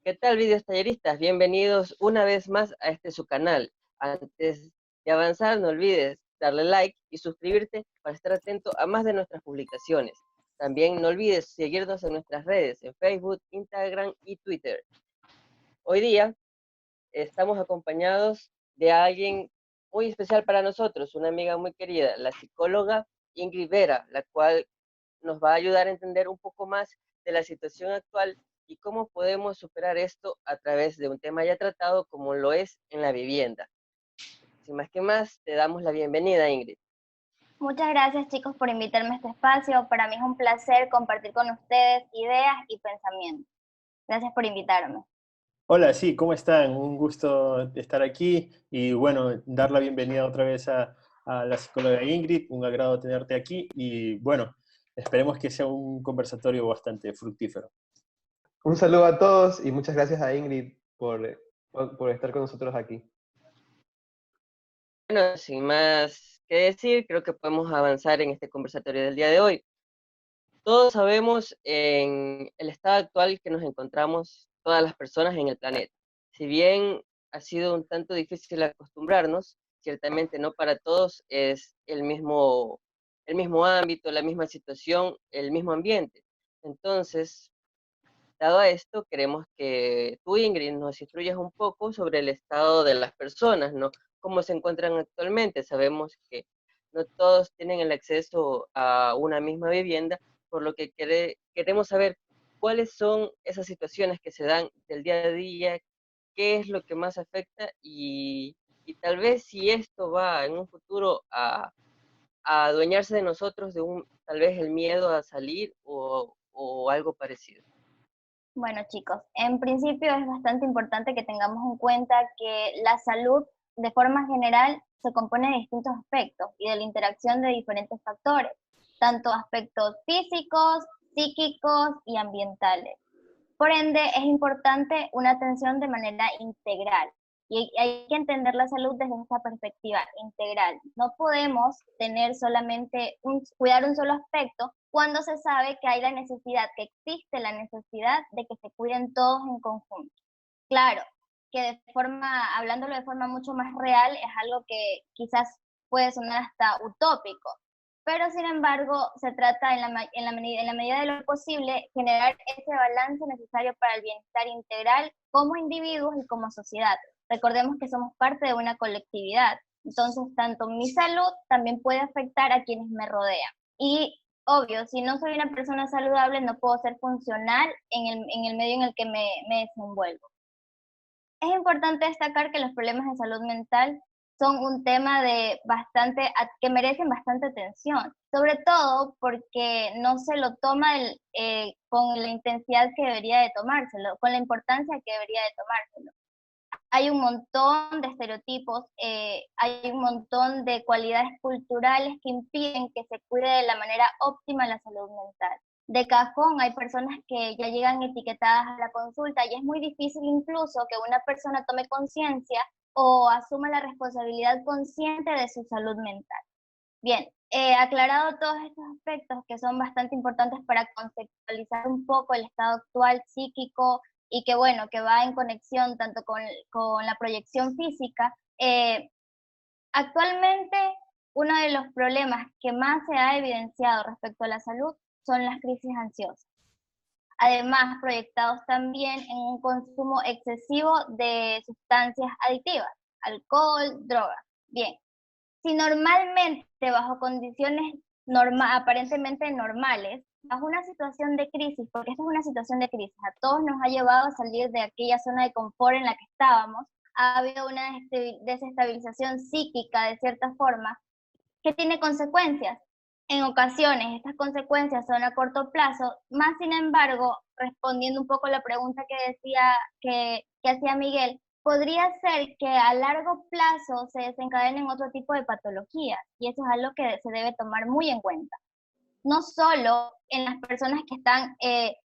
¿Qué tal, videos talleristas? Bienvenidos una vez más a su canal. Antes de avanzar, no olvides darle like y suscribirte para estar atento a más de nuestras publicaciones. También no olvides seguirnos en nuestras redes, en Facebook, Instagram y Twitter. Hoy día estamos acompañados de alguien muy especial para nosotros, una amiga muy querida, la psicóloga Ingrid Vera, la cual nos va a ayudar a entender un poco más de la situación actual y cómo podemos superar esto a través de un tema ya tratado como lo es en la vivienda. Sin más que más, te damos la bienvenida, Ingrid. Muchas gracias, chicos, por invitarme a este espacio. Para mí es un placer compartir con ustedes ideas y pensamientos. Gracias por invitarme. Hola, sí, ¿cómo están? Un gusto estar aquí y bueno, dar la bienvenida otra vez a la psicóloga Ingrid, un agrado tenerte aquí y bueno, esperemos que sea un conversatorio bastante fructífero. Un saludo a todos y muchas gracias a Ingrid por estar con nosotros aquí. Bueno, sin más que decir, creo que podemos avanzar en este conversatorio del día de hoy. Todos sabemos en el estado actual que nos encontramos todas las personas en el planeta. Si bien ha sido un tanto difícil acostumbrarnos, ciertamente no para todos es el mismo ámbito, la misma situación, el mismo ambiente. Entonces, dado a esto, queremos que tú, Ingrid, nos instruyas un poco sobre el estado de las personas, ¿no? Cómo se encuentran actualmente. Sabemos que no todos tienen el acceso a una misma vivienda, por lo que queremos saber cuáles son esas situaciones que se dan del día a día, qué es lo que más afecta y tal vez si esto va en un futuro a adueñarse de nosotros de tal vez el miedo a salir o algo parecido. Bueno, chicos, en principio es bastante importante que tengamos en cuenta que la salud, de forma general, se compone de distintos aspectos y de la interacción de diferentes factores, tanto aspectos físicos, psíquicos y ambientales. Por ende, es importante una atención de manera integral. Y hay que entender la salud desde esta perspectiva integral. No podemos tener solamente cuidar un solo aspecto cuando se sabe que hay la necesidad, que existe la necesidad de que se cuiden todos en conjunto. Claro, que hablándolo de forma mucho más real, es algo que quizás puede sonar hasta utópico, pero sin embargo se trata en la medida de lo posible generar ese balance necesario para el bienestar integral como individuos y como sociedad. Recordemos que somos parte de una colectividad, entonces tanto mi salud también puede afectar a quienes me rodean. Y obvio, si no soy una persona saludable no puedo ser funcional en el medio en el que me desenvuelvo. Es importante destacar que los problemas de salud mental son un tema que merecen bastante atención, sobre todo porque no se lo toma con la intensidad que debería de tomárselo, con la importancia que debería de tomárselo. Hay un montón de estereotipos, hay un montón de cualidades culturales que impiden que se cuide de la manera óptima la salud mental. De cajón hay personas que ya llegan etiquetadas a la consulta y es muy difícil incluso que una persona tome conciencia o asuma la responsabilidad consciente de su salud mental. Bien, aclarado todos estos aspectos que son bastante importantes para conceptualizar un poco el estado actual psíquico y que bueno, que va en conexión tanto con la proyección física, actualmente uno de los problemas que más se ha evidenciado respecto a la salud son las crisis ansiosas. Además, proyectados también en un consumo excesivo de sustancias adictivas, alcohol, drogas. Bien, si normalmente bajo condiciones aparentemente normales, bajo una situación de crisis, porque esta es una situación de crisis, a todos nos ha llevado a salir de aquella zona de confort en la que estábamos, ha habido una desestabilización psíquica de cierta forma, que tiene consecuencias. En ocasiones estas consecuencias son a corto plazo, más sin embargo, respondiendo un poco a la pregunta que hacía Miguel, podría ser que a largo plazo se desencadenen otro tipo de patologías y eso es algo que se debe tomar muy en cuenta. No solo en las personas que están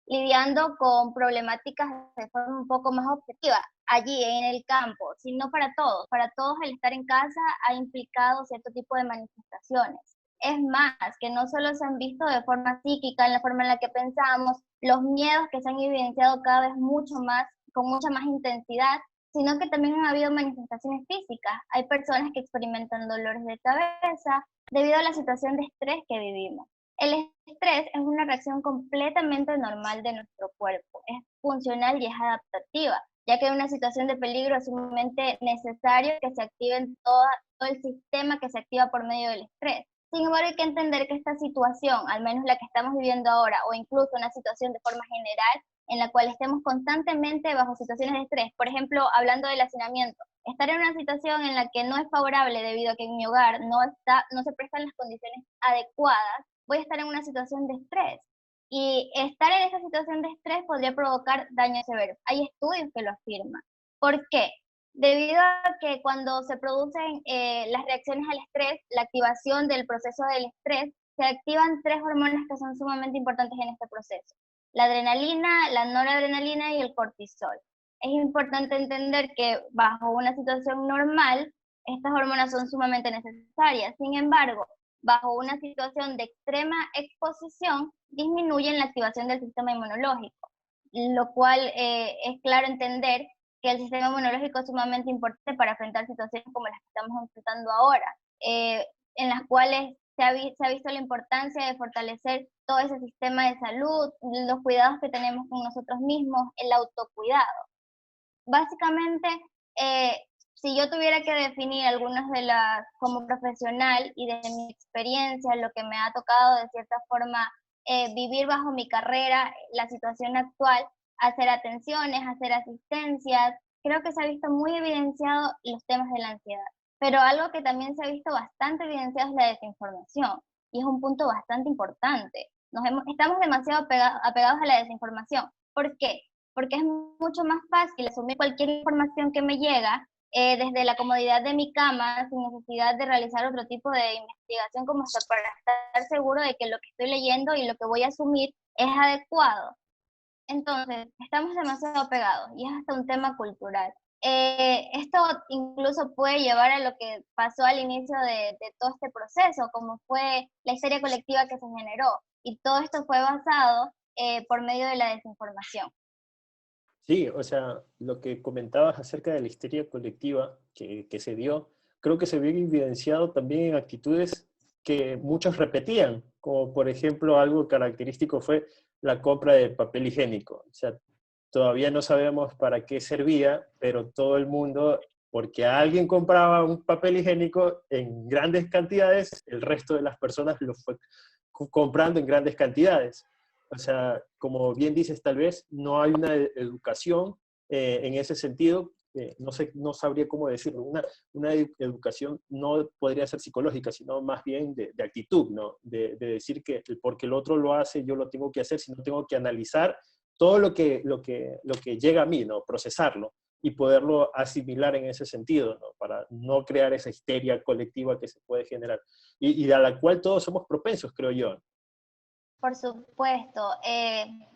lidiando con problemáticas de forma un poco más objetiva, allí en el campo, sino para todos. Para todos el estar en casa ha implicado cierto tipo de manifestaciones. Es más, que no solo se han visto de forma psíquica, en la forma en la que pensamos, los miedos que se han evidenciado cada vez mucho más con mucha más intensidad, sino que también han habido manifestaciones físicas. Hay personas que experimentan dolores de cabeza debido a la situación de estrés que vivimos. El estrés es una reacción completamente normal de nuestro cuerpo, es funcional y es adaptativa, ya que en una situación de peligro es sumamente necesario que se active todo el sistema que se activa por medio del estrés. Sin embargo, hay que entender que esta situación, al menos la que estamos viviendo ahora, o incluso una situación de forma general, en la cual estemos constantemente bajo situaciones de estrés, por ejemplo, hablando del hacinamiento, estar en una situación en la que no es favorable debido a que en mi hogar no se prestan las condiciones adecuadas, voy a estar en una situación de estrés. Y estar en esa situación de estrés podría provocar daños severos. Hay estudios que lo afirman. ¿Por qué? Debido a que cuando se producen las reacciones al estrés, la activación del proceso del estrés, se activan 3 hormonas que son sumamente importantes en este proceso: la adrenalina, la noradrenalina y el cortisol. Es importante entender que bajo una situación normal, estas hormonas son sumamente necesarias. Sin embargo, bajo una situación de extrema exposición, disminuyen la activación del sistema inmunológico, lo cual es claro entender que el sistema inmunológico es sumamente importante para enfrentar situaciones como las que estamos enfrentando ahora, en las cuales se ha visto la importancia de fortalecer todo ese sistema de salud, los cuidados que tenemos con nosotros mismos, el autocuidado. Básicamente, si yo tuviera que definir algunas de las, como profesional y de mi experiencia, lo que me ha tocado de cierta forma vivir bajo mi carrera, la situación actual, hacer atenciones, hacer asistencias, creo que se ha visto muy evidenciado los temas de la ansiedad. Pero algo que también se ha visto bastante evidenciado es la desinformación, y es un punto bastante importante. Estamos demasiado apegados a la desinformación. ¿Por qué? Porque es mucho más fácil asumir cualquier información que me llega desde la comodidad de mi cama, sin necesidad de realizar otro tipo de investigación, como hasta para estar seguro de que lo que estoy leyendo y lo que voy a asumir es adecuado. Entonces, estamos demasiado apegados y es hasta un tema cultural. Esto incluso puede llevar a lo que pasó al inicio de todo este proceso, como fue la histeria colectiva que se generó. Y todo esto fue basado por medio de la desinformación. Sí, o sea, lo que comentabas acerca de la histeria colectiva que se dio, creo que se vio evidenciado también en actitudes que muchos repetían, como por ejemplo algo característico fue la compra de papel higiénico. O sea, todavía no sabemos para qué servía, pero todo el mundo, porque alguien compraba un papel higiénico en grandes cantidades, el resto de las personas lo fue comprando en grandes cantidades. O sea, como bien dices, tal vez no hay una educación en ese sentido, no sé, no sabría cómo decirlo, una educación no podría ser psicológica, sino más bien de actitud, ¿no? De decir que porque el otro lo hace, yo lo tengo que hacer, sino tengo que analizar todo lo que llega a mí, ¿no? Procesarlo y poderlo asimilar en ese sentido, ¿no? Para no crear esa histeria colectiva que se puede generar y a la cual todos somos propensos, creo yo. Por supuesto,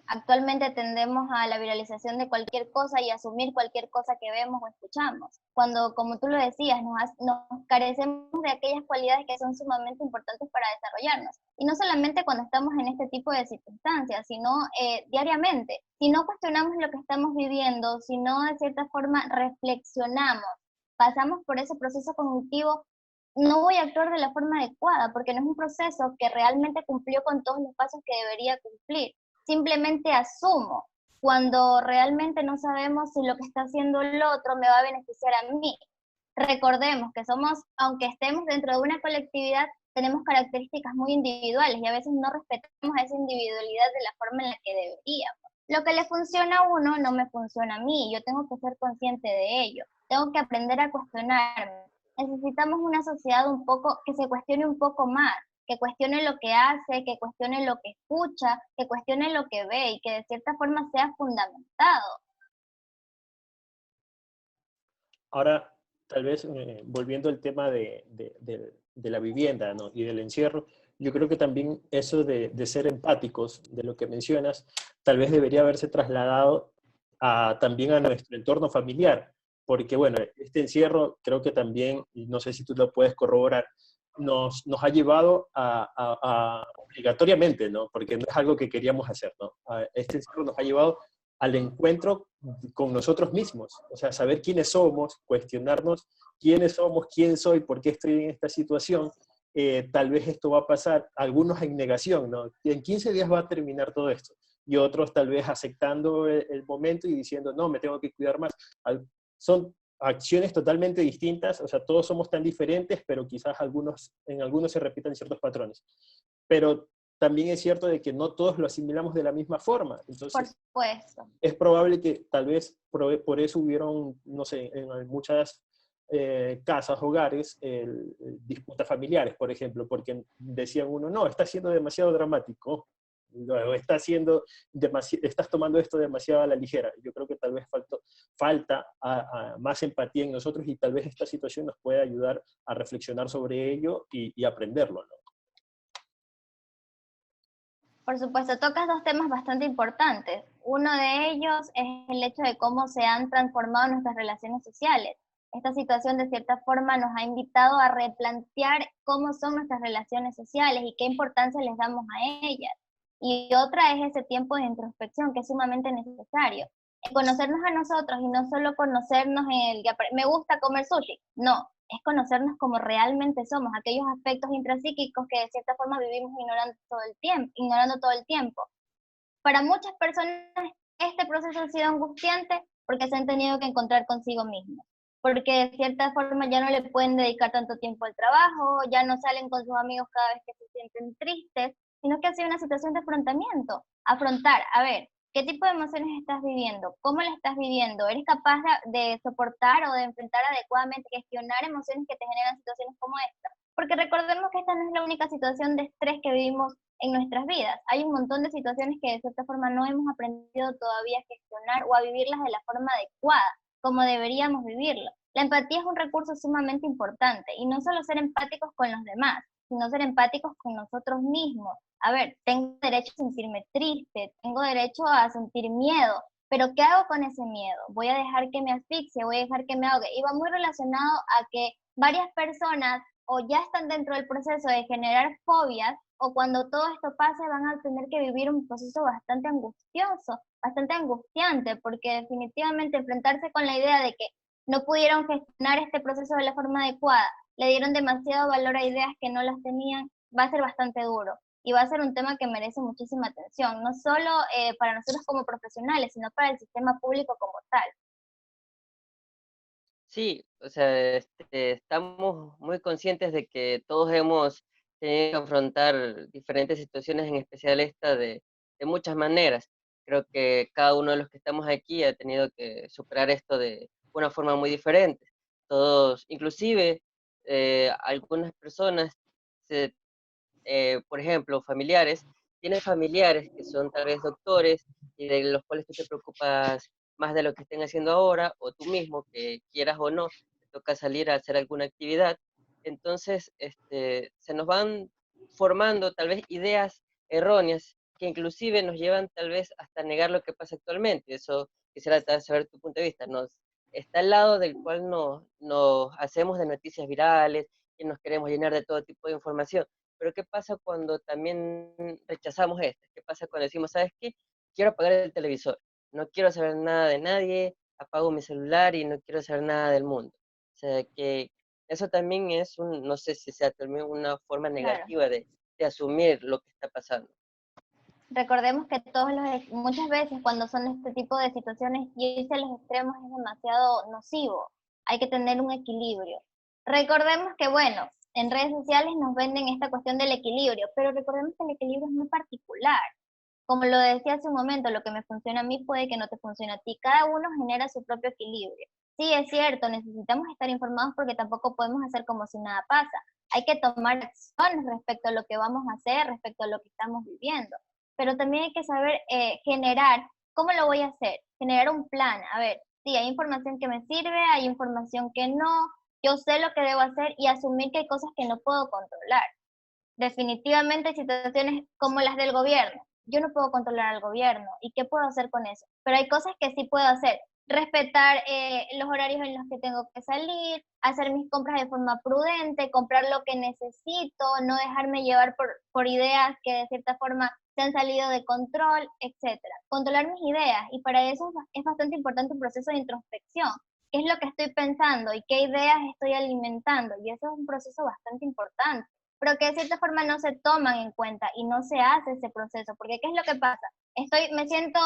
actualmente tendemos a la viralización de cualquier cosa y asumir cualquier cosa que vemos o escuchamos, cuando, como tú lo decías, nos carecemos de aquellas cualidades que son sumamente importantes para desarrollarnos. Y no solamente cuando estamos en este tipo de circunstancias, sino diariamente. Si no cuestionamos lo que estamos viviendo, si no de cierta forma reflexionamos, pasamos por ese proceso cognitivo, no voy a actuar de la forma adecuada, porque no es un proceso que realmente cumplió con todos los pasos que debería cumplir. Simplemente asumo, cuando realmente no sabemos si lo que está haciendo el otro me va a beneficiar a mí. Recordemos que somos, aunque estemos dentro de una colectividad, tenemos características muy individuales y a veces no respetamos esa individualidad de la forma en la que deberíamos. Lo que le funciona a uno no me funciona a mí, yo tengo que ser consciente de ello, tengo que aprender a cuestionarme. Necesitamos una sociedad que se cuestione un poco más, que cuestione lo que hace, que cuestione lo que escucha, que cuestione lo que ve y que de cierta forma sea fundamentado. Ahora, tal vez volviendo al tema de la vivienda, ¿no? Y del encierro, yo creo que también eso de ser empáticos, de lo que mencionas, tal vez debería haberse trasladado también a nuestro entorno familiar, porque bueno, este encierro creo que también, y no sé si tú lo puedes corroborar, nos ha llevado obligatoriamente, ¿no? Porque no es algo que queríamos hacer, ¿no? Este encierro nos ha llevado al encuentro con nosotros mismos, o sea, saber quiénes somos, cuestionarnos quiénes somos, quién soy, por qué estoy en esta situación. Tal vez esto va a pasar, algunos en negación, ¿no? En 15 días va a terminar todo esto, y otros tal vez aceptando el momento y diciendo, no, me tengo que cuidar más. Son acciones totalmente distintas, o sea, todos somos tan diferentes, pero quizás en algunos se repitan ciertos patrones. Pero también es cierto de que no todos lo asimilamos de la misma forma. Por Entonces, supuesto. es probable que tal vez por eso hubieron, no sé, en muchas casas, hogares, disputas familiares, por ejemplo, porque decían uno, no, está siendo demasiado dramático, o estás tomando esto demasiado a la ligera. Yo creo que tal vez falta a más empatía en nosotros, y tal vez esta situación nos puede ayudar a reflexionar sobre ello y aprenderlo, ¿no? Por supuesto, tocas dos temas bastante importantes. Uno de ellos es el hecho de cómo se han transformado nuestras relaciones sociales. Esta situación de cierta forma nos ha invitado a replantear cómo son nuestras relaciones sociales y qué importancia les damos a ellas. Y otra es ese tiempo de introspección que es sumamente necesario. Conocernos a nosotros y no solo conocernos en el que me gusta comer sushi, no, es conocernos como realmente somos, aquellos aspectos intrapsíquicos que de cierta forma vivimos ignorando todo el tiempo. Para muchas personas este proceso ha sido angustiante porque se han tenido que encontrar consigo mismos, porque de cierta forma ya no le pueden dedicar tanto tiempo al trabajo, ya no salen con sus amigos cada vez que se sienten tristes, sino que ha sido una situación de afrontamiento, afrontar, a ver, ¿qué tipo de emociones estás viviendo? ¿Cómo la estás viviendo? ¿Eres capaz de soportar o de enfrentar adecuadamente, gestionar emociones que te generan situaciones como esta? Porque recordemos que esta no es la única situación de estrés que vivimos en nuestras vidas. Hay un montón de situaciones que de cierta forma no hemos aprendido todavía a gestionar o a vivirlas de la forma adecuada, como deberíamos vivirlo. La empatía es un recurso sumamente importante, y no solo ser empáticos con los demás, sino ser empáticos con nosotros mismos. A ver, tengo derecho a sentirme triste, tengo derecho a sentir miedo, pero ¿qué hago con ese miedo? ¿Voy a dejar que me asfixie? ¿Voy a dejar que me ahogue? Y va muy relacionado a que varias personas o ya están dentro del proceso de generar fobias, o cuando todo esto pase van a tener que vivir un proceso bastante angustioso, bastante angustiante, porque definitivamente enfrentarse con la idea de que no pudieron gestionar este proceso de la forma adecuada, le dieron demasiado valor a ideas que no las tenían, va a ser bastante duro. Y va a ser un tema que merece muchísima atención, no solo para nosotros como profesionales, sino para el sistema público como tal. Sí, o sea, estamos muy conscientes de que todos hemos tenido que afrontar diferentes situaciones, en especial esta de muchas maneras. Creo que cada uno de los que estamos aquí ha tenido que superar esto de una forma muy diferente. Todos, inclusive algunas personas, por ejemplo, familiares, tienes familiares que son tal vez doctores y de los cuales tú te preocupas más de lo que estén haciendo ahora, o tú mismo, que quieras o no, te toca salir a hacer alguna actividad. Entonces, se nos van formando tal vez ideas erróneas que inclusive nos llevan tal vez hasta negar lo que pasa actualmente. Eso quisiera saber tu punto de vista. Está al lado del cual nos hacemos de noticias virales y nos queremos llenar de todo tipo de información. Pero ¿qué pasa cuando también rechazamos esto? ¿Qué pasa cuando decimos, ¿sabes qué? Quiero apagar el televisor, no quiero saber nada de nadie, apago mi celular y no quiero saber nada del mundo? O sea, que eso también es no sé si sea también una forma Claro. negativa de asumir lo que está pasando. Recordemos que muchas veces cuando son este tipo de situaciones, irse a los extremos es demasiado nocivo. Hay que tener un equilibrio. Recordemos que, bueno, en redes sociales nos venden esta cuestión del equilibrio, pero recordemos que el equilibrio es muy particular. Como lo decía hace un momento, lo que me funciona a mí puede que no te funcione a ti. Cada uno genera su propio equilibrio. Sí, es cierto, necesitamos estar informados porque tampoco podemos hacer como si nada pasa. Hay que tomar acciones respecto a lo que vamos a hacer, respecto a lo que estamos viviendo. Pero también hay que saber generar, ¿cómo lo voy a hacer? Generar un plan. A ver, sí, hay información que me sirve, hay información que no, yo sé lo que debo hacer y asumir que hay cosas que no puedo controlar. Definitivamente hay situaciones como las del gobierno. Yo no puedo controlar al gobierno. ¿Y qué puedo hacer con eso? Pero hay cosas que sí puedo hacer. Respetar los horarios en los que tengo que salir, hacer mis compras de forma prudente, comprar lo que necesito, no dejarme llevar por ideas que de cierta forma se han salido de control, etcétera. Controlar mis ideas, y para eso es bastante importante un proceso de introspección. ¿Qué es lo que estoy pensando y qué ideas estoy alimentando? Y eso es un proceso bastante importante, pero que de cierta forma no se toman en cuenta y no se hace ese proceso, porque ¿qué es lo que pasa? Me siento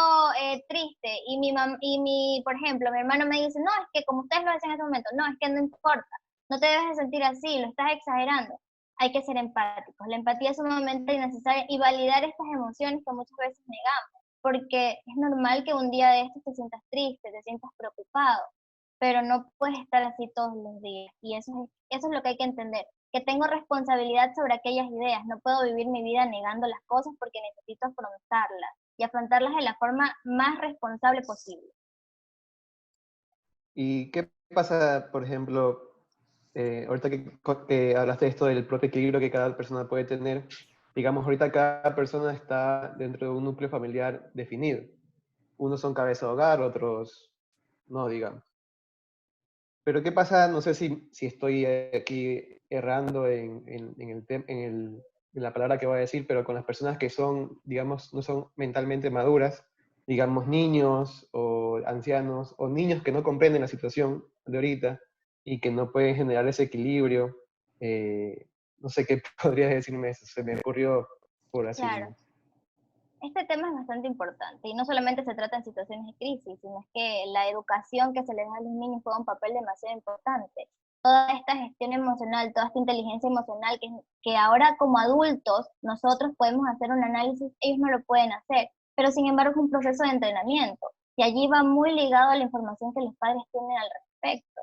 triste y por ejemplo, mi hermano me dice, no, es que como ustedes lo hacen en ese momento, no, es que no importa, no te debes de sentir así, lo estás exagerando. Hay que ser empáticos. La empatía es sumamente necesaria y validar estas emociones que muchas veces negamos, porque es normal que un día de estos te sientas triste, te sientas preocupado, pero no puedes estar así todos los días. Y eso es lo que hay que entender, que tengo responsabilidad sobre aquellas ideas. No puedo vivir mi vida negando las cosas porque necesito afrontarlas y afrontarlas de la forma más responsable posible. ¿Y qué pasa, por ejemplo, ahorita que hablaste de esto del propio equilibrio que cada persona puede tener? Digamos, ahorita cada persona está dentro de un núcleo familiar definido. Unos son cabeza de hogar, otros no, digamos. Pero ¿qué pasa? No sé si estoy aquí errando en la palabra que voy a decir, pero con las personas que son, digamos, no son mentalmente maduras, digamos niños o ancianos, o niños que no comprenden la situación de ahorita y que no pueden generar ese equilibrio. No sé qué podrías decirme eso, se me ocurrió por así Claro. nomás. Este tema es bastante importante y no solamente se trata en situaciones de crisis, sino es que la educación que se les da a los niños juega un papel demasiado importante. Toda esta gestión emocional, toda esta inteligencia emocional que ahora como adultos nosotros podemos hacer un análisis, ellos no lo pueden hacer, pero sin embargo es un proceso de entrenamiento y allí va muy ligado a la información que los padres tienen al respecto,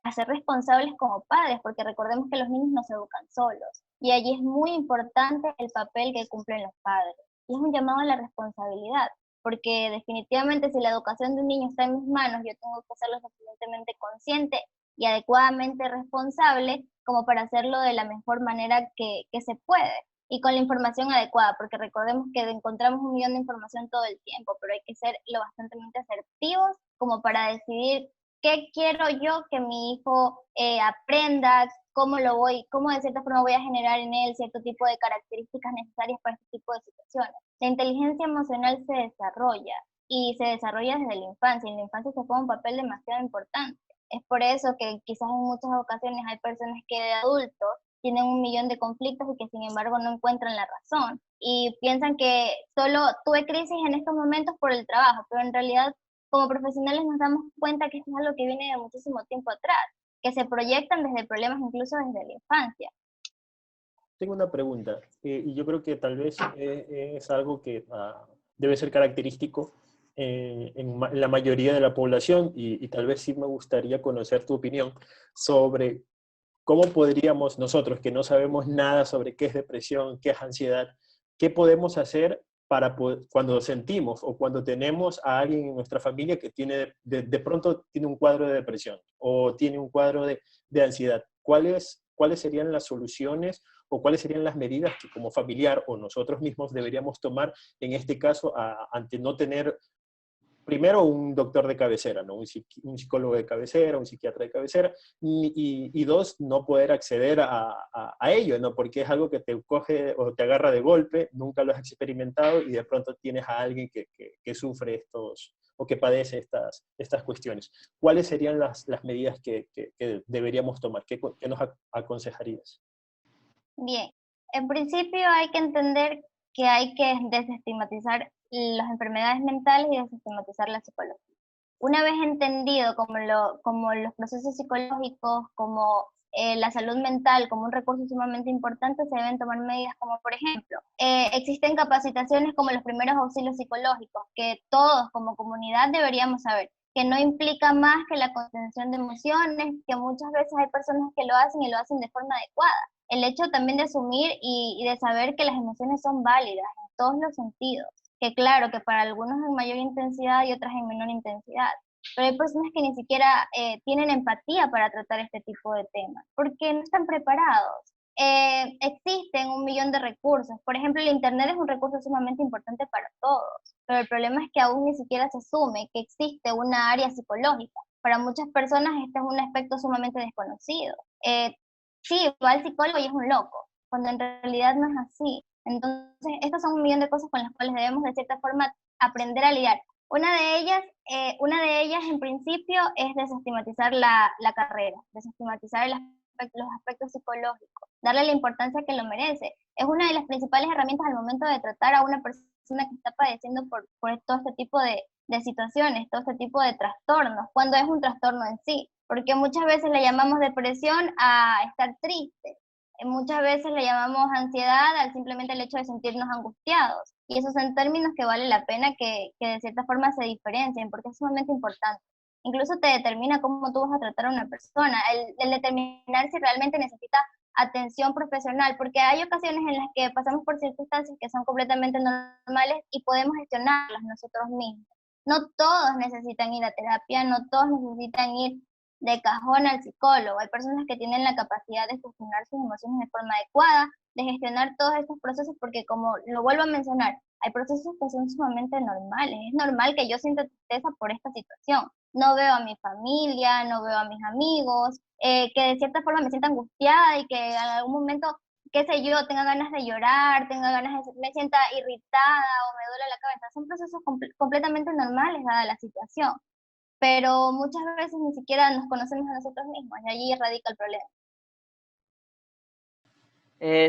a ser responsables como padres, porque recordemos que los niños no se educan solos y allí es muy importante el papel que cumplen los padres. Y es un llamado a la responsabilidad, porque definitivamente si la educación de un niño está en mis manos, yo tengo que ser lo suficientemente consciente y adecuadamente responsable como para hacerlo de la mejor manera que se puede y con la información adecuada, porque recordemos que encontramos un millón de información todo el tiempo, pero hay que ser lo bastante asertivos como para decidir qué quiero yo que mi hijo aprenda, cómo de cierta forma voy a generar en él cierto tipo de características necesarias para este tipo de situaciones. La inteligencia emocional se desarrolla y se desarrolla desde la infancia, y en la infancia se juega un papel demasiado importante. Es por eso que quizás en muchas ocasiones hay personas que de adultos tienen un millón de conflictos y que sin embargo no encuentran la razón y piensan que solo tuve crisis en estos momentos por el trabajo, pero en realidad como profesionales nos damos cuenta que esto es algo que viene de muchísimo tiempo atrás, que se proyectan desde problemas incluso desde la infancia. Tengo una pregunta, y yo creo que tal vez es algo que debe ser característico en la mayoría de la población, y tal vez sí me gustaría conocer tu opinión sobre cómo podríamos nosotros, que no sabemos nada sobre qué es depresión, qué es ansiedad, qué podemos hacer para cuando sentimos o cuando tenemos a alguien en nuestra familia que tiene de pronto tiene un cuadro de depresión o tiene un cuadro de ansiedad. ¿Cuáles serían las soluciones o cuáles serían las medidas que como familiar o nosotros mismos deberíamos tomar en este caso ante no tener primero un doctor de cabecera, ¿no? Un psicólogo de cabecera, un psiquiatra de cabecera, y dos, no poder acceder a ello, ¿no? Porque es algo que te coge o te agarra de golpe, nunca lo has experimentado y de pronto tienes a alguien que sufre estos o que padece estas cuestiones. ¿Cuáles serían las medidas que deberíamos tomar? ¿Qué nos aconsejarías? Bien, en principio hay que entender que hay que desestigmatizar las enfermedades mentales y desestigmatizar la psicología. Una vez entendido como los procesos psicológicos, como la salud mental como un recurso sumamente importante, se deben tomar medidas como, por ejemplo, existen capacitaciones como los primeros auxilios psicológicos, que todos como comunidad deberíamos saber, que no implica más que la contención de emociones, que muchas veces hay personas que lo hacen y lo hacen de forma adecuada. El hecho también de asumir y de saber que las emociones son válidas en todos los sentidos, que claro, que para algunos en mayor intensidad y otras en menor intensidad, pero hay personas que ni siquiera tienen empatía para tratar este tipo de temas, porque no están preparados. Existen un millón de recursos, por ejemplo, el Internet es un recurso sumamente importante para todos, pero el problema es que aún ni siquiera se asume que existe una área psicológica. Para muchas personas este es un aspecto sumamente desconocido. Sí, va al psicólogo y es un loco, cuando en realidad no es así. Entonces, estas son un millón de cosas con las cuales debemos de cierta forma aprender a lidiar. Una de ellas en principio es desestigmatizar la carrera, desestigmatizar los aspectos psicológicos, darle la importancia que lo merece. Es una de las principales herramientas al momento de tratar a una persona que está padeciendo por todo este tipo de situaciones, todo este tipo de trastornos, cuando es un trastorno en sí, porque muchas veces le llamamos depresión a estar triste, muchas veces le llamamos ansiedad al simplemente el hecho de sentirnos angustiados, y esos son términos que vale la pena que de cierta forma se diferencien, porque es sumamente importante. Incluso te determina cómo tú vas a tratar a una persona, el determinar si realmente necesita atención profesional, porque hay ocasiones en las que pasamos por circunstancias que son completamente normales y podemos gestionarlas nosotros mismos. No todos necesitan ir a terapia, no todos necesitan ir de cajón al psicólogo. Hay personas que tienen la capacidad de gestionar sus emociones de forma adecuada, de gestionar todos estos procesos, porque como lo vuelvo a mencionar, hay procesos que son sumamente normales. Es normal que yo sienta tristeza por esta situación. No veo a mi familia, no veo a mis amigos, que de cierta forma me sienta angustiada y que en algún momento, qué sé yo, tenga ganas de llorar, tenga ganas de, me sienta irritada o me duele la cabeza. Son procesos completamente normales dada la situación, pero muchas veces ni siquiera nos conocemos a nosotros mismos y allí radica el problema.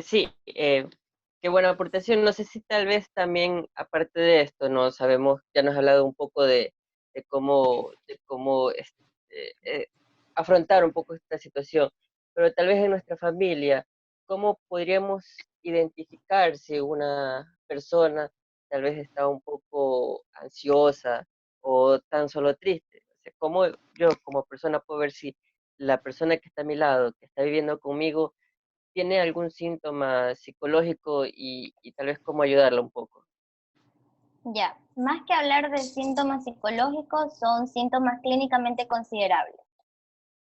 Sí, qué buena aportación. No sé si tal vez también, aparte de esto, no sabemos, ya nos has hablado un poco de cómo afrontar un poco esta situación, pero tal vez en nuestra familia, ¿cómo podríamos identificar si una persona tal vez está un poco ansiosa o tan solo triste? O sea, ¿cómo yo como persona puedo ver si la persona que está a mi lado, que está viviendo conmigo, tiene algún síntoma psicológico y tal vez cómo ayudarla un poco? Ya, más que hablar de síntomas psicológicos, son síntomas clínicamente considerables.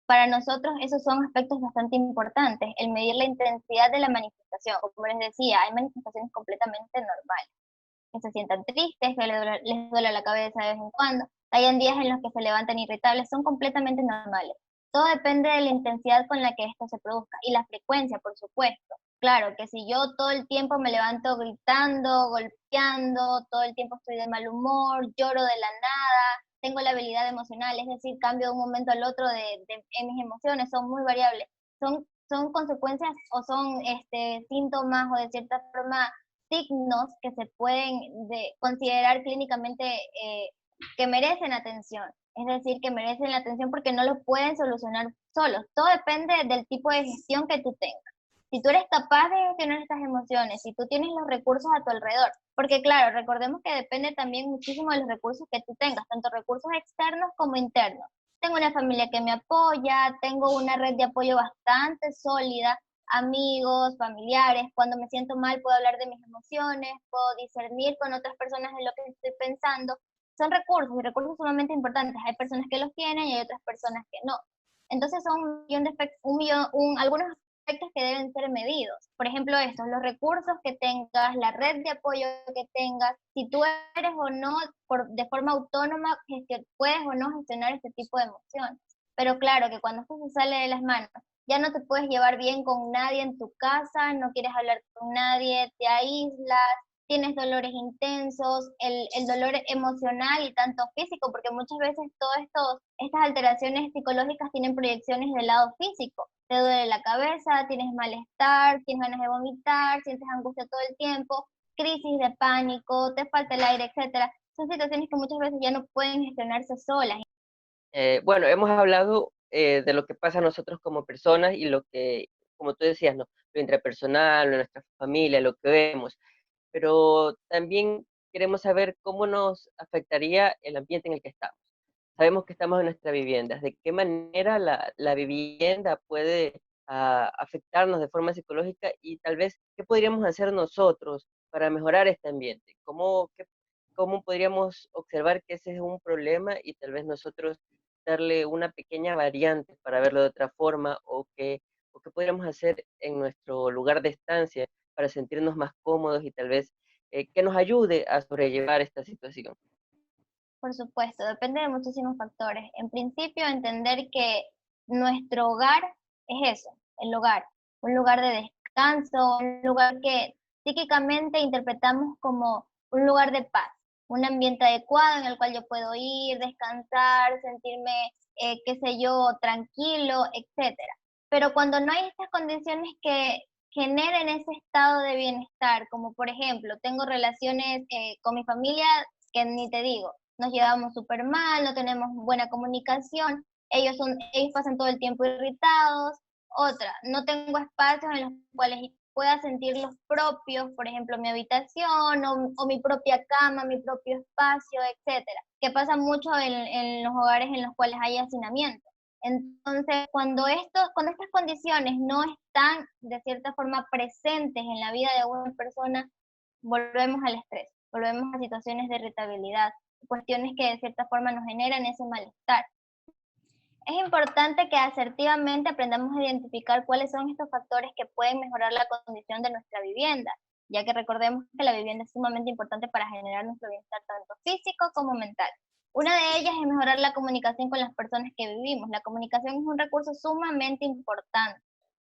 Para nosotros esos son aspectos bastante importantes, el medir la intensidad de la manifestación. Como les decía, hay manifestaciones completamente normales, que se sientan tristes, que les duele la cabeza de vez en cuando, hay días en los que se levantan irritables, son completamente normales. Todo depende de la intensidad con la que esto se produzca y la frecuencia, por supuesto. Claro, que si yo todo el tiempo me levanto gritando, golpeando, todo el tiempo estoy de mal humor, lloro de la nada, tengo la habilidad emocional, es decir, cambio de un momento al otro en mis emociones, son muy variables. Son consecuencias o son síntomas o de cierta forma signos que se pueden considerar clínicamente que merecen atención. Es decir, que merecen la atención porque no lo pueden solucionar solos. Todo depende del tipo de gestión que tú tengas. Si tú eres capaz de gestionar estas emociones, si tú tienes los recursos a tu alrededor, porque claro, recordemos que depende también muchísimo de los recursos que tú tengas, tanto recursos externos como internos. Tengo una familia que me apoya, tengo una red de apoyo bastante sólida, amigos, familiares, cuando me siento mal puedo hablar de mis emociones, puedo discernir con otras personas de lo que estoy pensando. Son recursos, y recursos sumamente importantes. Hay personas que los tienen y hay otras personas que no. Entonces son un millón de algunos aspectos que deben ser medidos. Por ejemplo, estos, los recursos que tengas, la red de apoyo que tengas, si tú eres o no, de forma autónoma, puedes o no gestionar este tipo de emociones. Pero claro que cuando esto se sale de las manos, ya no te puedes llevar bien con nadie en tu casa, no quieres hablar con nadie, te aíslas, tienes dolores intensos, el dolor emocional y tanto físico, porque muchas veces estas alteraciones psicológicas tienen proyecciones del lado físico. Te duele la cabeza, tienes malestar, tienes ganas de vomitar, sientes angustia todo el tiempo, crisis de pánico, te falta el aire, etcétera. Son situaciones que muchas veces ya no pueden gestionarse solas. Bueno, hemos hablado de lo que pasa a nosotros como personas y lo que, como tú decías, ¿no? Lo intrapersonal, lo de nuestra familia, lo que vemos, pero también queremos saber cómo nos afectaría el ambiente en el que estamos. Sabemos que estamos en nuestra vivienda, de qué manera la vivienda puede afectarnos de forma psicológica y tal vez qué podríamos hacer nosotros para mejorar este ambiente, cómo podríamos observar que ese es un problema y tal vez nosotros darle una pequeña variante para verlo de otra forma o qué podríamos hacer en nuestro lugar de estancia para sentirnos más cómodos y tal vez que nos ayude a sobrellevar esta situación. Por supuesto, depende de muchísimos factores. En principio, entender que nuestro hogar es eso, el hogar, un lugar de descanso, un lugar que psíquicamente interpretamos como un lugar de paz, un ambiente adecuado en el cual yo puedo ir, descansar, sentirme, qué sé yo, tranquilo, etcétera. Pero cuando no hay estas condiciones que generen ese estado de bienestar, como por ejemplo, tengo relaciones con mi familia que ni te digo, nos llevamos súper mal, no tenemos buena comunicación, ellos pasan todo el tiempo irritados. Otra, no tengo espacios en los cuales pueda sentir los propios, por ejemplo, mi habitación o mi propia cama, mi propio espacio, etcétera, que pasa mucho en los hogares en los cuales hay hacinamiento. Entonces, cuando estas condiciones no están de cierta forma presentes en la vida de una persona, volvemos al estrés, volvemos a situaciones de irritabilidad, cuestiones que de cierta forma nos generan ese malestar. Es importante que asertivamente aprendamos a identificar cuáles son estos factores que pueden mejorar la condición de nuestra vivienda, ya que recordemos que la vivienda es sumamente importante para generar nuestro bienestar tanto físico como mental. Una de ellas es mejorar la comunicación con las personas que vivimos. La comunicación es un recurso sumamente importante.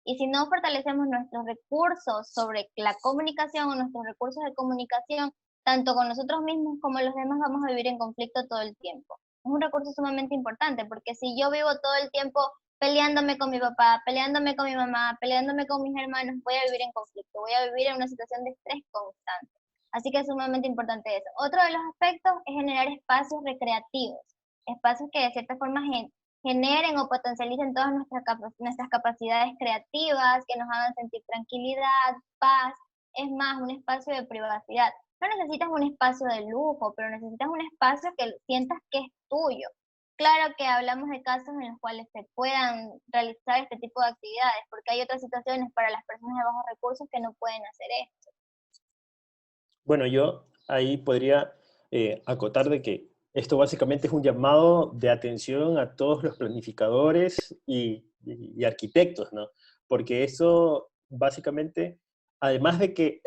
Y si no fortalecemos nuestros recursos sobre la comunicación o nuestros recursos de comunicación, tanto con nosotros mismos como los demás, vamos a vivir en conflicto todo el tiempo. Es un recurso sumamente importante, porque si yo vivo todo el tiempo peleándome con mi papá, peleándome con mi mamá, peleándome con mis hermanos, voy a vivir en conflicto, voy a vivir en una situación de estrés constante. Así que es sumamente importante eso. Otro de los aspectos es generar espacios recreativos, espacios que de cierta forma generen o potencialicen todas nuestras capacidades creativas, que nos hagan sentir tranquilidad, paz, es más, un espacio de privacidad. No necesitas un espacio de lujo, pero necesitas un espacio que sientas que es tuyo. Claro que hablamos de casos en los cuales se puedan realizar este tipo de actividades, porque hay otras situaciones para las personas de bajos recursos que no pueden hacer esto. Bueno, yo ahí podría acotar de que esto básicamente es un llamado de atención a todos los planificadores y arquitectos, ¿no? Porque eso básicamente, además de que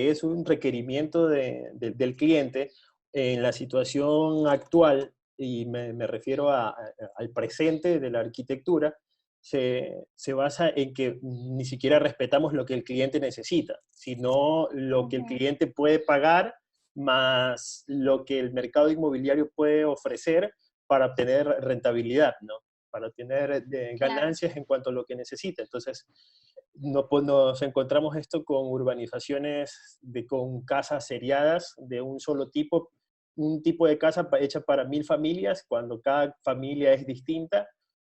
es un requerimiento del cliente, en la situación actual, y me refiero al presente de la arquitectura, se basa en que ni siquiera respetamos lo que el cliente necesita, sino lo que el cliente puede pagar más lo que el mercado inmobiliario puede ofrecer para obtener rentabilidad, ¿no? Para obtener ganancias en cuanto a lo que necesita. Entonces, pues nos encontramos esto con urbanizaciones, con casas seriadas de un solo tipo, un tipo de casa hecha para 1000 familias, cuando cada familia es distinta.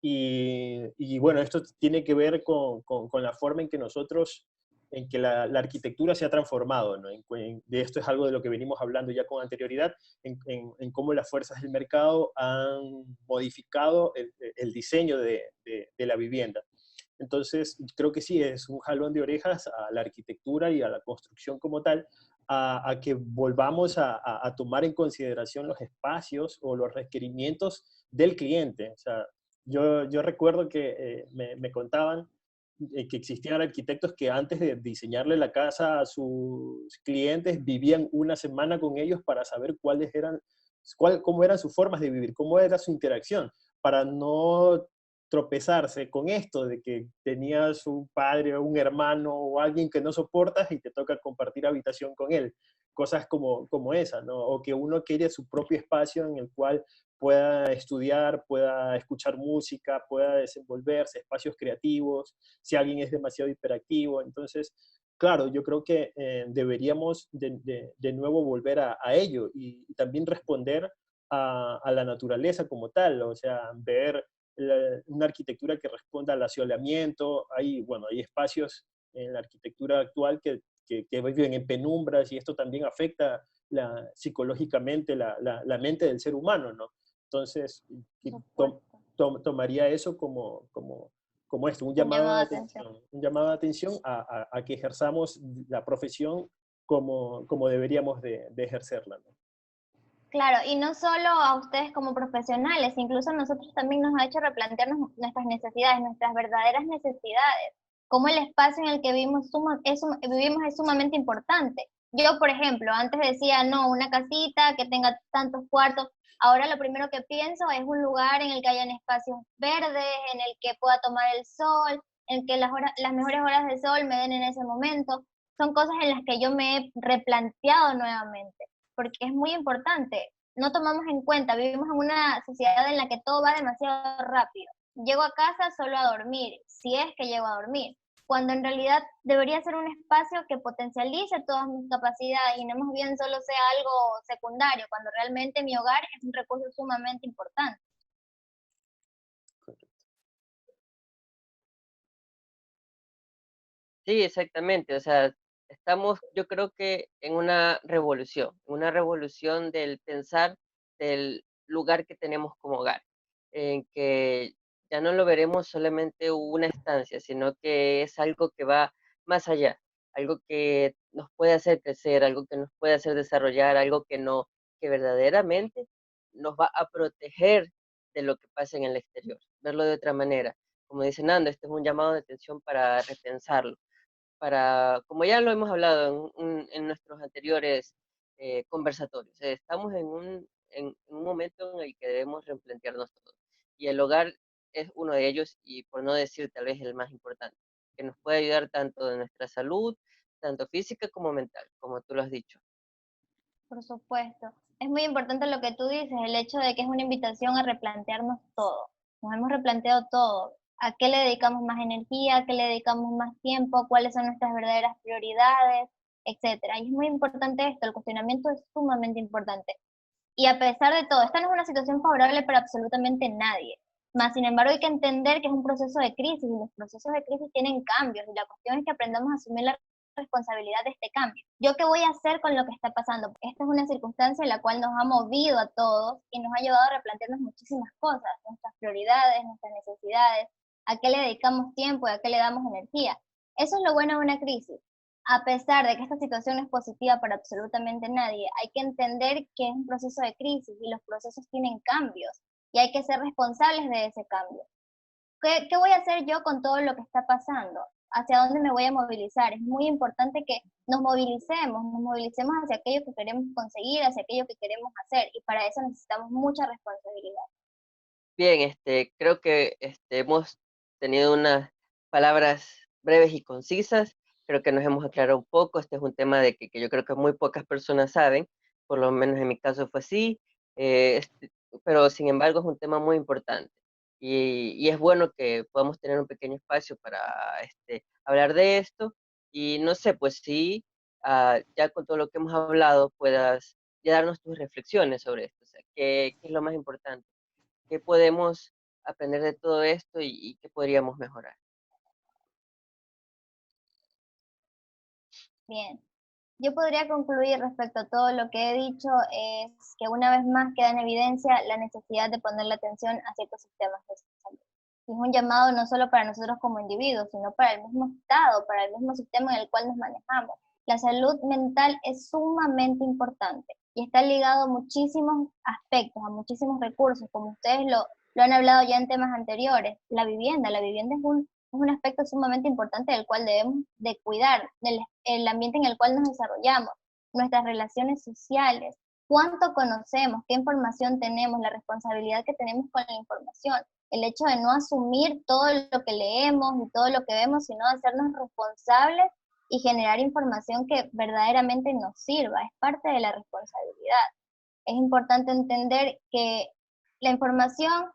Y bueno, esto tiene que ver con la forma en que nosotros, en que la arquitectura se ha transformado, ¿no? De esto es algo de lo que venimos hablando ya con anterioridad, en cómo las fuerzas del mercado han modificado el diseño de la vivienda. Entonces, creo que sí, es un jalón de orejas a la arquitectura y a la construcción como tal, a que volvamos a tomar en consideración los espacios o los requerimientos del cliente. O sea, yo recuerdo que me contaban que existían arquitectos que antes de diseñarle la casa a sus clientes vivían una semana con ellos para saber cómo eran sus formas de vivir, cómo era su interacción, para no tropezarse con esto de que tenías un padre o un hermano o alguien que no soportas y te toca compartir habitación con él. Cosas como esa, ¿no? O que uno quiere su propio espacio en el cual pueda estudiar, pueda escuchar música, pueda desenvolverse, espacios creativos, si alguien es demasiado hiperactivo. Entonces, claro, yo creo que deberíamos de nuevo volver a ello y también responder a la naturaleza como tal, o sea, ver una arquitectura que responda al asolamiento. Bueno, hay espacios en la arquitectura actual que viven en penumbras y esto también afecta psicológicamente la mente del ser humano, ¿no? Entonces, tomaría eso como esto, un llamado de atención, a que ejerzamos la profesión como deberíamos de ejercerla, ¿no? Claro, y no solo a ustedes como profesionales, incluso a nosotros también nos ha hecho replantearnos nuestras necesidades, nuestras verdaderas necesidades, cómo el espacio en el que vivimos es sumamente importante. Yo, por ejemplo, antes decía, no, una casita que tenga tantos cuartos, ahora lo primero que pienso es un lugar en el que hayan espacios verdes, en el que pueda tomar el sol, en que las mejores horas del sol me den en ese momento. son cosas en las que yo me he replanteado nuevamente, porque es muy importante. No tomamos en cuenta, vivimos en una sociedad en la que todo va demasiado rápido. Llego a casa solo a dormir, si es que llego a dormir, cuando en realidad debería ser un espacio que potencialice todas mis capacidades y no más bien solo sea algo secundario, cuando realmente mi hogar es un recurso sumamente importante. Sí, exactamente. O sea, estamos, yo creo que en una revolución del pensar del lugar que tenemos como hogar, en que ya no lo veremos solamente una estancia, sino que es algo que va más allá, algo que nos puede hacer crecer, algo que nos puede hacer desarrollar, algo que no, que verdaderamente nos va a proteger de lo que pasa en el exterior, verlo de otra manera. Como dice Nando, este es un llamado de atención para repensarlo para, como ya lo hemos hablado en nuestros anteriores conversatorios, estamos en un momento en el que debemos replantearnos todo. Y el hogar es uno de ellos y por no decir tal vez el más importante, que nos puede ayudar tanto de nuestra salud, tanto física como mental, como tú lo has dicho. Por supuesto. Es muy importante lo que tú dices, el hecho de que es una invitación a replantearnos todo. Nos hemos replanteado todo. ¿A qué le dedicamos más energía? ¿A qué le dedicamos más tiempo? ¿Cuáles son nuestras verdaderas prioridades? Etcétera. Y es muy importante esto, el cuestionamiento es sumamente importante. Y a pesar de todo, esta no es una situación favorable para absolutamente nadie. Más sin embargo, hay que entender que es un proceso de crisis y los procesos de crisis tienen cambios y la cuestión es que aprendamos a asumir la responsabilidad de este cambio. ¿Yo qué voy a hacer con lo que está pasando? Esta es una circunstancia en la cual nos ha movido a todos y nos ha llevado a replantearnos muchísimas cosas, nuestras prioridades, nuestras necesidades, a qué le dedicamos tiempo y a qué le damos energía. Eso es lo bueno de una crisis. A pesar de que esta situación no es positiva para absolutamente nadie, hay que entender que es un proceso de crisis y los procesos tienen cambios y hay que ser responsables de ese cambio. ¿Qué voy a hacer yo con todo lo que está pasando? ¿Hacia dónde me voy a movilizar? Es muy importante que nos movilicemos hacia aquello que queremos conseguir, hacia aquello que queremos hacer y para eso necesitamos mucha responsabilidad. Bien, creo que hemos tenido unas palabras breves y concisas, creo que nos hemos aclarado un poco, este es un tema de que yo creo que muy pocas personas saben, por lo menos en mi caso fue así, pero sin embargo es un tema muy importante y es bueno que podamos tener un pequeño espacio para hablar de esto y no sé, pues sí, ya con todo lo que hemos hablado puedas ya darnos tus reflexiones sobre esto, o sea, qué es lo más importante. ¿Qué podemos aprender de todo esto y qué podríamos mejorar? Bien. Yo podría concluir respecto a todo lo que he dicho es que una vez más queda en evidencia la necesidad de poner la atención a ciertos sistemas de salud. Y es un llamado no solo para nosotros como individuos, sino para el mismo Estado, para el mismo sistema en el cual nos manejamos. La salud mental es sumamente importante y está ligado a muchísimos aspectos, a muchísimos recursos, como ustedes lo han hablado ya en temas anteriores. La vivienda es un aspecto sumamente importante del cual debemos de cuidar, el ambiente en el cual nos desarrollamos, nuestras relaciones sociales, cuánto conocemos, qué información tenemos, la responsabilidad que tenemos con la información, el hecho de no asumir todo lo que leemos y todo lo que vemos, sino de hacernos responsables y generar información que verdaderamente nos sirva, es parte de la responsabilidad. Es importante entender que la información,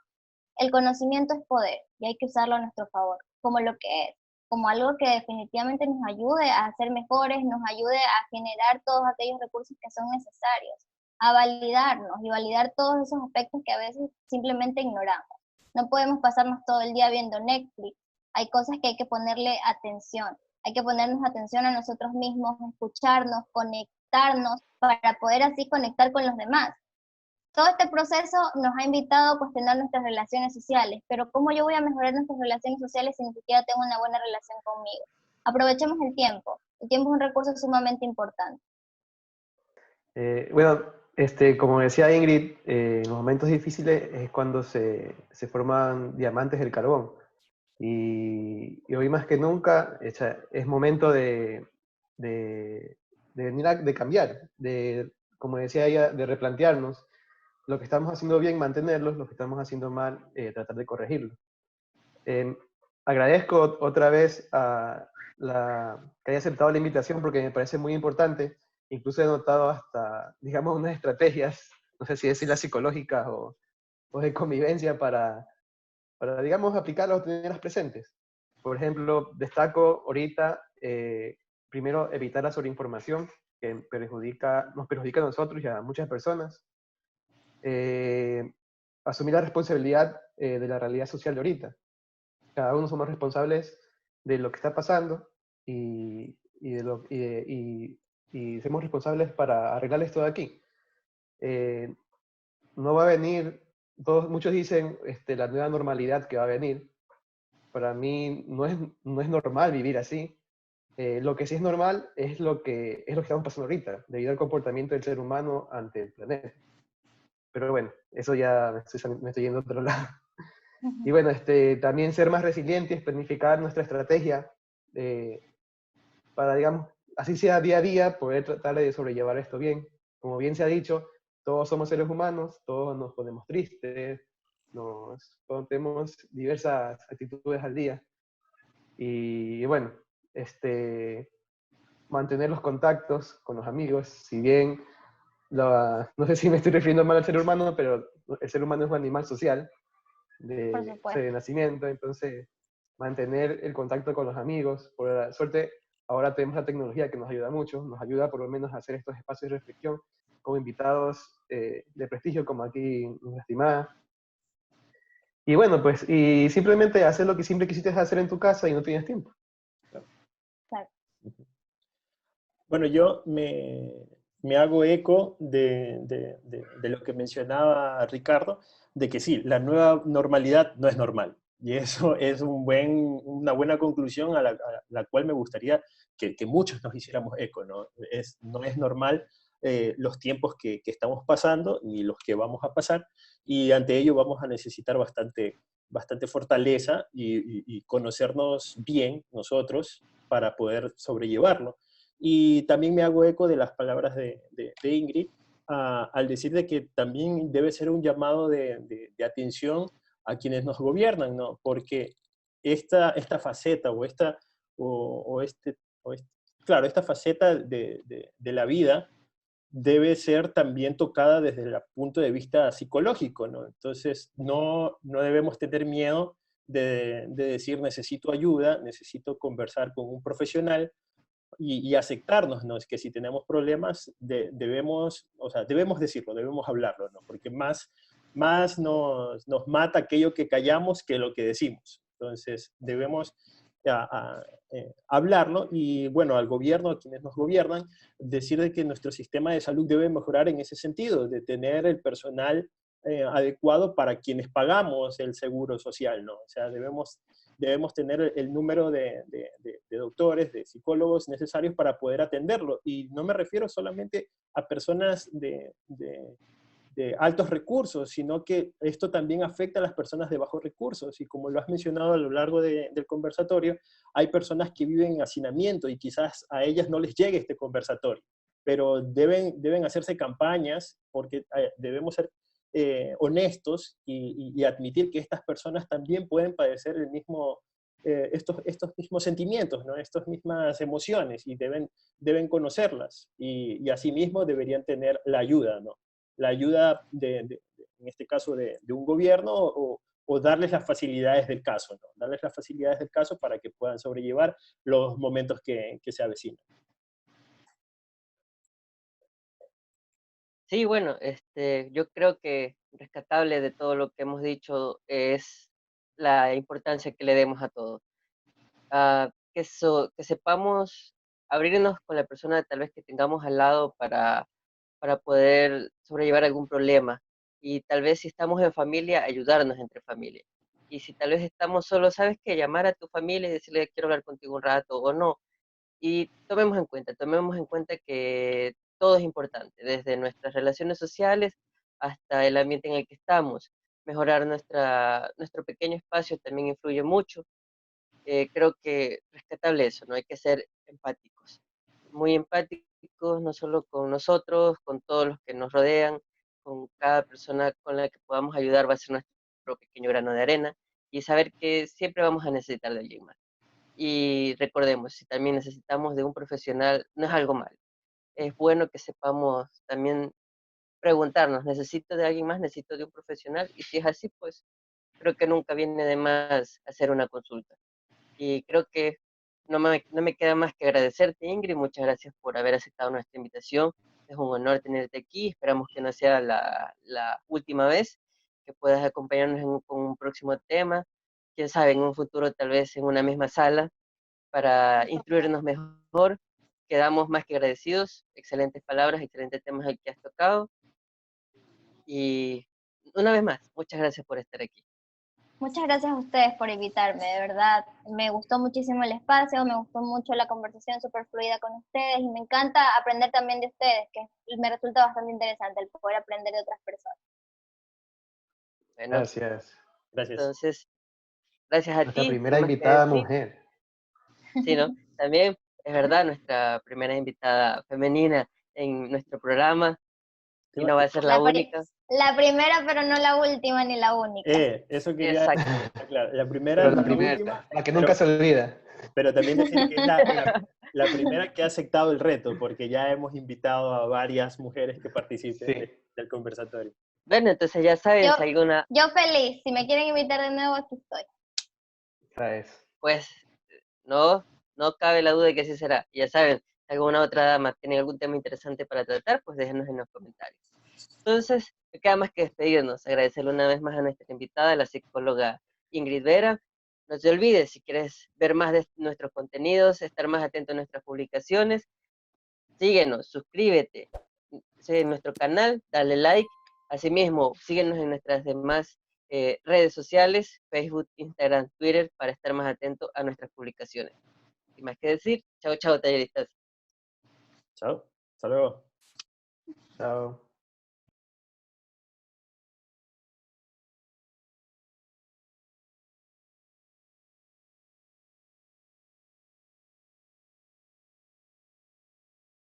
el conocimiento es poder y hay que usarlo a nuestro favor, como lo que es, como algo que definitivamente nos ayude a ser mejores, nos ayude a generar todos aquellos recursos que son necesarios, a validarnos y validar todos esos aspectos que a veces simplemente ignoramos. No podemos pasarnos todo el día viendo Netflix, hay cosas que hay que ponerle atención, hay que ponernos atención a nosotros mismos, escucharnos, conectarnos para poder así conectar con los demás. Todo este proceso nos ha invitado a cuestionar nuestras relaciones sociales, pero ¿cómo yo voy a mejorar nuestras relaciones sociales si ni siquiera tengo una buena relación conmigo? Aprovechemos el tiempo es un recurso sumamente importante. Bueno, como decía Ingrid, en los momentos difíciles es cuando se forman diamantes del carbón. Y hoy más que nunca es momento de venir de cambiar, como decía ella, de replantearnos lo que estamos haciendo bien, mantenerlos, lo que estamos haciendo mal, tratar de corregirlo. Agradezco otra vez que haya aceptado la invitación porque me parece muy importante. Incluso he notado hasta, digamos, unas estrategias, no sé si decirlas psicológicas o de convivencia para, digamos, aplicarlas o tenerlas presentes. Por ejemplo, destaco ahorita, primero, evitar la sobreinformación que nos perjudica a nosotros y a muchas personas. Asumir la responsabilidad de la realidad social de ahorita. Cada uno somos responsables de lo que está pasando y somos responsables para arreglar esto de aquí. No va a venir, muchos dicen la nueva normalidad que va a venir. Para mí no es normal vivir así. Lo que sí es normal es lo que estamos pasando ahorita, debido al comportamiento del ser humano ante el planeta. Pero bueno, eso ya me estoy yendo a otro lado. Y bueno, también ser más resilientes, planificar nuestra estrategia para, digamos, así sea día a día, poder tratar de sobrellevar esto bien. Como bien se ha dicho, todos somos seres humanos, todos nos ponemos tristes, todos tenemos diversas actitudes al día. Y bueno, mantener los contactos con los amigos, si bien no sé si me estoy refiriendo mal al ser humano, pero el ser humano es un animal social Por de supuesto. nacimiento, entonces mantener el contacto con los amigos. Por la suerte, ahora tenemos la tecnología que nos ayuda mucho, nos ayuda por lo menos a hacer estos espacios de reflexión con invitados de prestigio como aquí nuestra estimada. Y bueno, pues, y simplemente hacer lo que siempre quisiste hacer en tu casa y no tienes tiempo. Claro. Bueno, yo me hago eco de lo que mencionaba Ricardo, de que sí, la nueva normalidad no es normal. Y eso es una buena conclusión a la cual me gustaría que muchos nos hiciéramos eco, ¿no? No es normal los tiempos que estamos pasando ni los que vamos a pasar, y ante ello vamos a necesitar bastante fortaleza y conocernos bien nosotros para poder sobrellevarlo. Y también me hago eco de las palabras de Ingrid al decir de que también debe ser un llamado de atención a quienes nos gobiernan, ¿no? Porque esta faceta claro, esta faceta de la vida debe ser también tocada desde el punto de vista psicológico, ¿no? Entonces, no debemos tener miedo de decir necesito ayuda, necesito conversar con un profesional, y aceptarnos, ¿no? Es que si tenemos problemas, debemos decirlo, debemos hablarlo, ¿no? Porque más nos mata aquello que callamos que lo que decimos. Entonces, debemos hablarlo y, bueno, al gobierno, a quienes nos gobiernan, decir de que nuestro sistema de salud debe mejorar en ese sentido, de tener el personal adecuado para quienes pagamos el seguro social, ¿no? O sea, debemos tener el número de doctores, de psicólogos necesarios para poder atenderlo. Y no me refiero solamente a personas de altos recursos, sino que esto también afecta a las personas de bajos recursos. Y como lo has mencionado a lo largo del conversatorio, hay personas que viven en hacinamiento y quizás a ellas no les llegue este conversatorio, pero deben hacerse campañas porque debemos ser honestos y admitir que estas personas también pueden padecer estos mismos sentimientos, ¿no? Estas mismas emociones, y deben conocerlas, y asimismo deberían tener la ayuda, ¿no? La ayuda, en este caso, de un gobierno, o darles las facilidades del caso, ¿no? Darles las facilidades del caso para que puedan sobrellevar los momentos que se avecinan. Sí, bueno, yo creo que rescatable de todo lo que hemos dicho es la importancia que le demos a todo. Que sepamos abrirnos con la persona tal vez que tengamos al lado para poder sobrellevar algún problema. Y tal vez si estamos en familia, ayudarnos entre familia. Y si tal vez estamos solos, ¿sabes qué? Llamar a tu familia y decirle, quiero hablar contigo un rato o no. Y tomemos en cuenta que todo es importante, desde nuestras relaciones sociales hasta el ambiente en el que estamos. Mejorar nuestro pequeño espacio también influye mucho. Creo que rescatable eso, ¿no? Hay que ser empáticos, muy empáticos, no solo con nosotros, con todos los que nos rodean, con cada persona con la que podamos ayudar va a ser nuestro pequeño grano de arena, y saber que siempre vamos a necesitar de alguien más. Y recordemos, si también necesitamos de un profesional, no es algo malo. Es bueno que sepamos también preguntarnos, ¿necesito de alguien más? ¿Necesito de un profesional? Y si es así, pues creo que nunca viene de más hacer una consulta. Y creo que no me queda más que agradecerte, Ingrid. Muchas gracias por haber aceptado nuestra invitación. Es un honor tenerte aquí. Esperamos que no sea la última vez, que puedas acompañarnos con un próximo tema. Quién sabe, en un futuro tal vez en una misma sala para instruirnos mejor. Quedamos más que agradecidos. Excelentes palabras, excelentes temas el que has tocado. Y una vez más, muchas gracias por estar aquí. Muchas gracias a ustedes por invitarme, de verdad. Me gustó muchísimo el espacio, me gustó mucho la conversación súper fluida con ustedes y me encanta aprender también de ustedes, que me resulta bastante interesante el poder aprender de otras personas. Bueno, Gracias. Gracias. entonces, gracias a Nuestra ti. primera No más que invitada decir. mujer. Sí, ¿no? También es verdad, nuestra primera invitada femenina en nuestro programa y no va a ser la única. La primera, pero no la última ni la única. Eso quería Exacto. aclarar. La primera Pero no la es la primera, última, la que nunca se olvida. pero también decir que es la primera que ha aceptado el reto, porque ya hemos invitado a varias mujeres que participen Sí. del conversatorio. Bueno, entonces ya saben, si alguna, Yo feliz, si me quieren invitar de nuevo, aquí estoy. ¿Sabes? pues no cabe la duda de que sí será. Ya saben, si alguna otra dama tiene algún tema interesante para tratar, pues déjenos en los comentarios. Entonces, me queda más que despedirnos, agradecerle una vez más a nuestra invitada, la psicóloga Ingrid Vera. No te olvides, si quieres ver más de nuestros contenidos, estar más atento a nuestras publicaciones, síguenos, suscríbete en nuestro canal, dale like. Asimismo, síguenos en nuestras demás redes sociales, Facebook, Instagram, Twitter, para estar más atento a nuestras publicaciones. Sin más que decir, chao, chao, talleristas. Chao. Hasta luego. Chao.